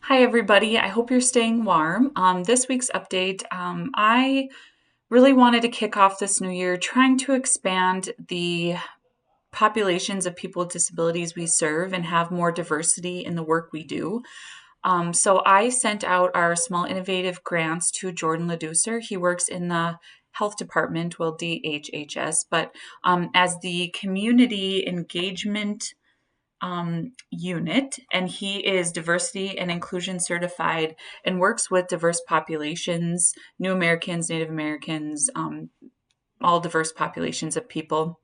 Hi, everybody. I hope you're staying warm. This week's update, I really wanted to kick off this new year trying to expand the populations of people with disabilities we serve and have more diversity in the work we do. So I sent out our small innovative grants to Jordan Leducer. He works in the health department, well, DHHS, but as the community engagement unit, and he is diversity and inclusion certified and works with diverse populations, New Americans, Native Americans, all diverse populations of people.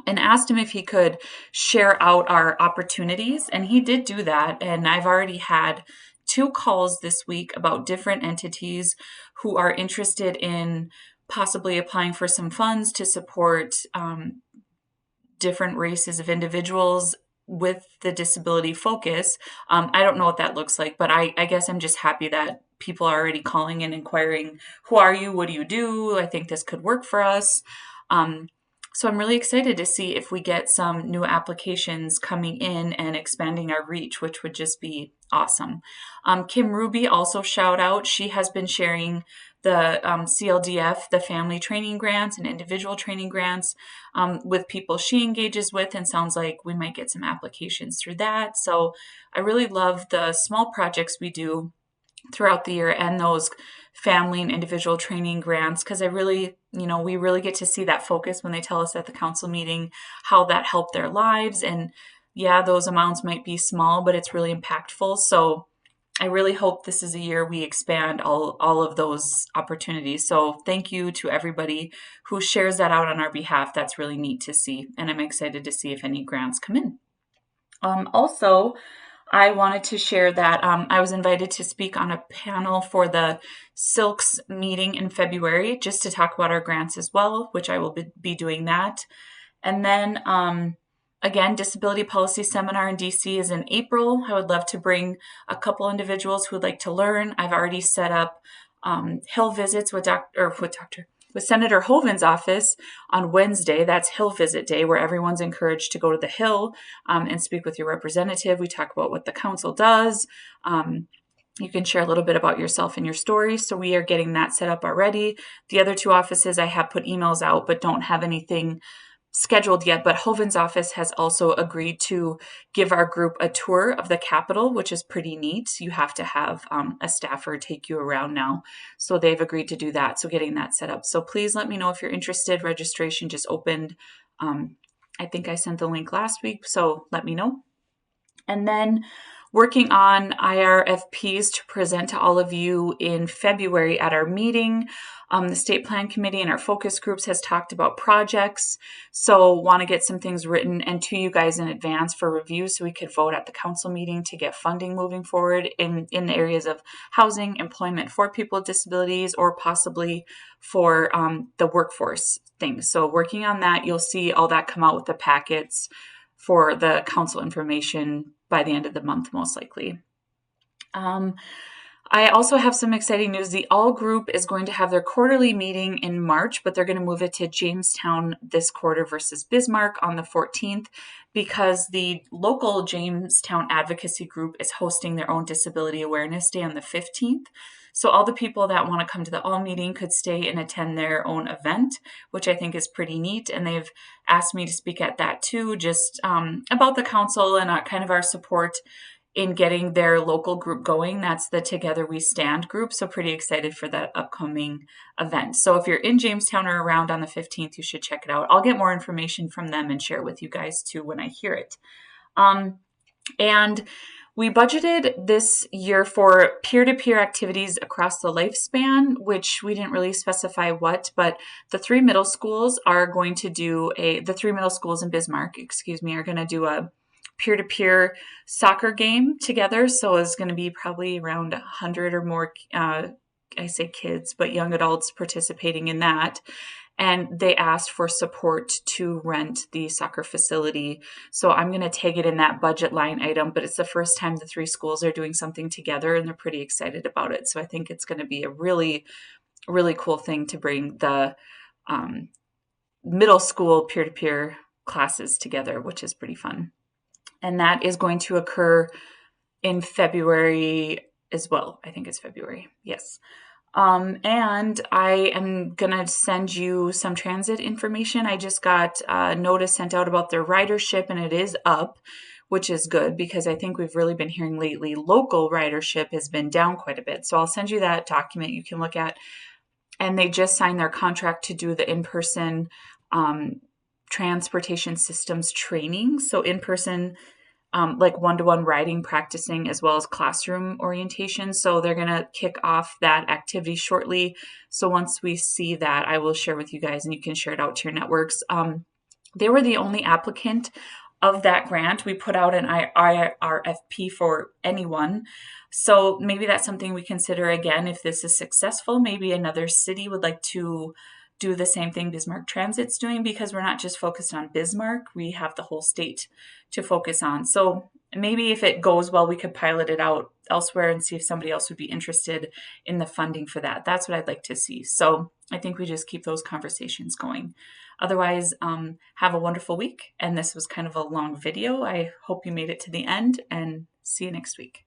And asked him if he could share out our opportunities, and he did do that. And I've already had two calls this week about different entities who are interested in possibly applying for some funds to support different races of individuals with the disability focus. I don't know what that looks like, but I guess I'm just happy that people are already calling and inquiring, who are you? What do you do? I think this could work for us. So I'm really excited to see if we get some new applications coming in and expanding our reach, which would just be awesome. Kim Ruby, also shout out. She has been sharing the CLDF, the family training grants and individual training grants with people she engages with, and sounds like we might get some applications through that. So I really love the small projects we do throughout the year and those family and individual training grants, because I really, we really get to see that focus when they tell us at the council meeting how that helped their lives. And yeah, those amounts might be small, but it's really impactful. So I really hope this is a year we expand all of those opportunities. So thank you to everybody who shares that out on our behalf. That's really neat to see. And I'm excited to see if any grants come in. Also, I wanted to share that I was invited to speak on a panel for the Silks meeting in February, just to talk about our grants as well, which I will be doing that. And then again, Disability Policy Seminar in DC is in April. I would love to bring a couple individuals who would like to learn. I've already set up Hill visits with Senator Hoeven's office on Wednesday. That's Hill Visit Day, where everyone's encouraged to go to the Hill and speak with your representative. We talk about what the council does. You can share a little bit about yourself and your story. So we are getting that set up already. The other two offices, I have put emails out, but don't have anything scheduled yet. But Hoeven's office has also agreed to give our group a tour of the Capitol, which is pretty neat. You have to have a staffer take you around now. So they've agreed to do that. So getting that set up. So please let me know if you're interested. Registration just opened. I think I sent the link last week, so let me know. And then working on IRFPs to present to all of you in February at our meeting. The State Plan Committee and our focus groups has talked about projects. So want to get some things written and to you guys in advance for review so we could vote at the council meeting to get funding moving forward in the areas of housing, employment for people with disabilities, or possibly for the workforce things. So working on that, you'll see all that come out with the packets for the council information by the end of the month, most likely. I also have some exciting news. The All Group is going to have their quarterly meeting in March, but they're going to move it to Jamestown this quarter versus Bismarck on the 14th, because the local Jamestown Advocacy Group is hosting their own Disability Awareness Day on the 15th. So all the people that want to come to the All meeting could stay and attend their own event, which I think is pretty neat. And they've asked me to speak at that too, just about the council and kind of our support in getting their local group going. That's the Together We Stand group. So pretty excited for that upcoming event. So if you're in Jamestown or around on the 15th, you should check it out. I'll get more information from them and share it with you guys too when I hear it. And we budgeted this year for peer-to-peer activities across the lifespan, which we didn't really specify what, but the three middle schools are going to do the three middle schools in Bismarck, are going to do a peer-to-peer soccer game together. So it's going to be probably around 100 or more, I say kids, but young adults participating in that. And they asked for support to rent the soccer facility. So I'm going to tag it in that budget line item, but it's the first time the three schools are doing something together and they're pretty excited about it. So I think it's going to be a really, really cool thing to bring the middle school peer-to-peer classes together, which is pretty fun. And that is going to occur in February as well. I think it's February. Yes. And I am going to send you some transit information. I just got a notice sent out about their ridership, and it is up, which is good because I think we've really been hearing lately local ridership has been down quite a bit. So I'll send you that document you can look at. And they just signed their contract to do the in-person transportation systems training. So in-person like one-to-one writing practicing as well as classroom orientation. So they're going to kick off that activity shortly. So once we see that, I will share with you guys and you can share it out to your networks. They were the only applicant of that grant. We put out an IRFP for anyone. So maybe that's something we consider again if this is successful. Maybe another city would like to do the same thing Bismarck Transit's doing, because we're not just focused on Bismarck, we have the whole state to focus on. So maybe if it goes well, we could pilot it out elsewhere and see if somebody else would be interested in the funding for that. That's what I'd like to see. So I think we just keep those conversations going. Otherwise, have a wonderful week. And this was kind of a long video. I hope you made it to the end, and see you next week.